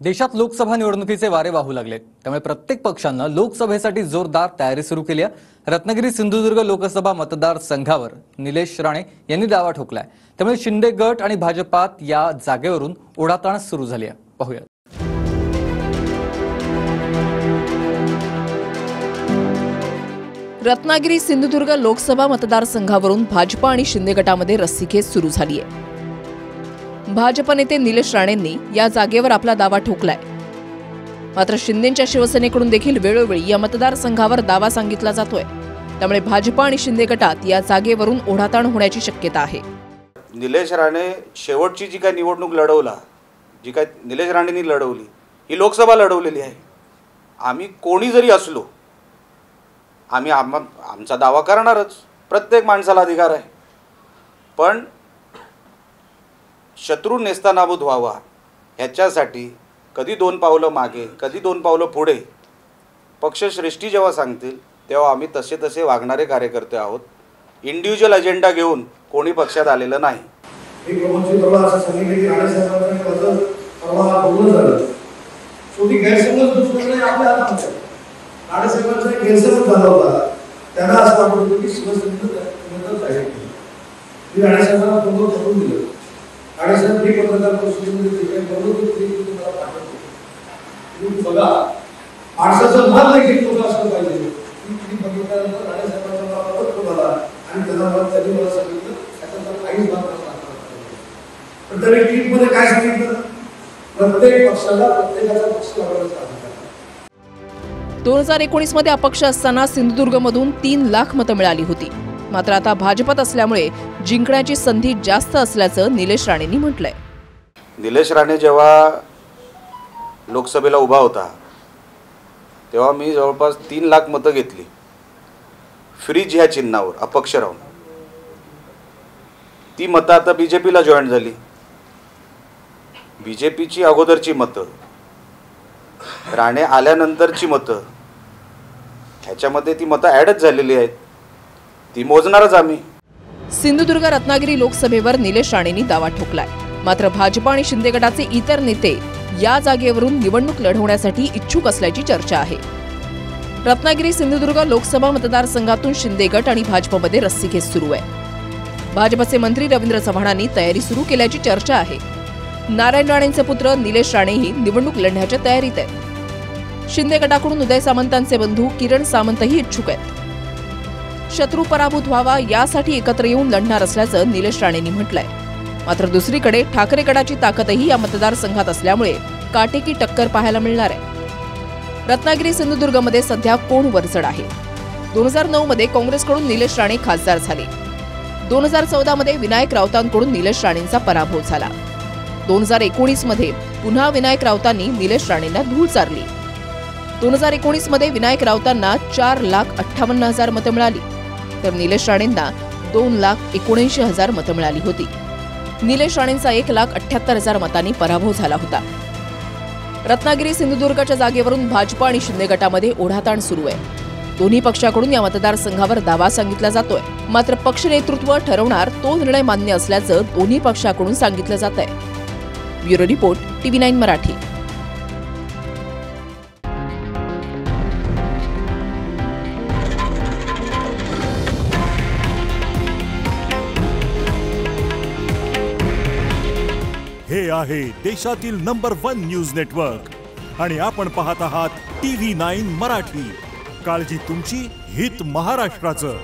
देशात लोकसभा निवडणुकीचे वारे वाहू लागले, त्यामुळे प्रत्येक पक्षानं लोकसभेसाठी जोरदार तयारी सुरू केली आहे। रत्नागिरी सिंधुदुर्ग लोकसभा मतदारसंघावर निलेश राणे यांनी दावा ठोकलाय, त्यामुळे शिंदे गट आणि भाजपात या जागेवरून ओढाताण सुरू झाली आहे। पाहूया। रत्नागिरी सिंधुदुर्ग लोकसभा मतदारसंघावरून भाजपा आणि शिंदे गटामध्ये रस्सीखेच सुरू झाली आहे। भाजप नेते निलेश राणेंनी या जागेवर आपला दावा ठोकलाय, मात्र शिंदेंच्या शिवसेनेकडून देखील वेळोवेळी या मतदारसंघावर दावा सांगितला जातोय, त्यामुळे भाजपा आणि शिंदे गटात या जागेवरून ओढाताण होण्याची शक्यता आहे। निलेश राणे शेवटची जी काय निवडणूक लढवला, जी काय निलेश राणेंनी लढवली, ही लोकसभा लढवलेली आहे। आम्ही कोणी जरी असलो, आम्ही आमचा दावा करणारच, प्रत्येक माणसाला अधिकार आहे। पण शत्रू नेस्तानाबूत व्हावा ह्याच्यासाठी कधी दोन पावलं मागे, कधी दोन पावलं पुढे पक्षश्रेष्ठी जेव्हा सांगतील तेव्हा आम्ही तसे तसे वागणारे कार्यकर्ते आहोत। इंडिव्हिज्युअल अजेंडा घेऊन कोणी पक्षात आलेलं नाही। एक प्रमुखजी परवा असं सांगितले की राणे साहेबांनी बदल परवा बोलणं झालं, शेवटी गैरसमज दुसऱ्याकडे आपल्या हातात आहे। राणे साहेबांचा गैरसमज झाला होता, त्यांना असं वाटत होतं की शिवसेनेचं जाहीर केलं, मी राणे साहेबांना फोन करून दिलं। राणे साहेब मी पत्रकार परिषदेमध्ये जे काही बोललो ते तुम्हाला पाठवतो, तुम्ही बघा। माणसाचं मन देखील मोठं असलं पाहिजे। मी बघितल्यानंतर राणे साहेबांचा मला परत फोन आला आणि त्यांनी मला सांगितलं त्याच्यानंतर काहीच बात नसणार, पण त्यांनी ट्विटमध्ये काय सांगितलं, प्रत्येक पक्षाला प्रत्येकाचा पक्ष लावण्याचा अधिकार आहे। 2019 मध्ये अपक्ष असताना सिंधुदुर्गमधून 3 लाख मतं मिळाली होती, मात्र आता भाजपात असल्यामुळे जिंकण्याची संधी जास्त असल्याचं निलेश राणेंनी म्हटलंय। निलेश राणे जेव्हा लोकसभेला उभा होता तेव्हा मी जवळपास 3 लाख मतं घेतली, फ्रीज ह्या चिन्हावर अपक्ष राहून। ती मतं आता बीजेपीला जॉईन झाली। बीजेपीची अगोदरची मतं, राणे आल्यानंतरची मतं, ह्याच्यामध्ये ती मतं ॲडच झालेली आहेत, ती मोजणारच आम्ही। सिंधुदुर्ग रत्नागिरी लोकसभेवर निलेश राणेंनी दावा ठोकलाय, मात्र भाजपा आणि शिंदे गटाचे इतर नेते या जागेवरून निवडणूक लढवण्यासाठी इच्छुक असल्याची चर्चा आहे। रत्नागिरी सिंधुदुर्ग लोकसभा मतदारसंघातून शिंदे गट आणि भाजपमध्ये रस्सीखेच सुरू आहे। भाजपचे मंत्री रवींद्र चव्हाणांनी तयारी सुरू केल्याची चर्चा आहे। नारायण राणेंचे पुत्र निलेश राणेही निवडणूक लढण्याच्या तयारीत आहेत। शिंदे गटाकडून उदय सामंतांचे बंधू किरण सामंतही इच्छुक आहेत। शत्रू पराभूत व्हावा यासाठी एकत्र येऊन लढणार असल्याचं निलेश राणेंनी म्हटलंय, मात्र दुसरीकडे ठाकरे गटाची ताकदही या मतदारसंघात असल्यामुळे काटेकी टक्कर पाहायला मिळणार आहे। रत्नागिरी सिंधुदुर्गमध्ये सध्या कोण वरचढ आहे? 2009 मध्ये काँग्रेसकडून निलेश राणे खासदार झाले। 2014 मध्ये विनायक राऊतांकडून निलेश राणेंचा पराभव झाला। 2019 मध्ये पुन्हा विनायक राऊतांनी निलेश राणेंना धूळ चारली। 2019 मध्ये विनायक राऊतांना 4,58,000 मतं मिळाली, तर निलेश राणेंना 2,79,000 मतं मिळाली होती। निलेश राणेंचा 1,78,000 मतांनी पराभव झाला होता। रत्नागिरी सिंधुदुर्गच्या जागेवरून भाजपा आणि शिंदे गटामध्ये ओढाताण सुरू आहे। दोन्ही पक्षाकडून या मतदारसंघावर दावा सांगितला जातोय, मात्र पक्ष नेतृत्व ठरवणार तो निर्णय मान्य असल्याचं दोन्ही पक्षाकडून सांगितलं जात आहे। Bureau report, TV9 Marathi. हे आहे देशातील नंबर 1 न्यूज नेटवर्क आणि आपण पाहत आहात TV9 मराठी। काळजी तुमची, हित महाराष्ट्राचं।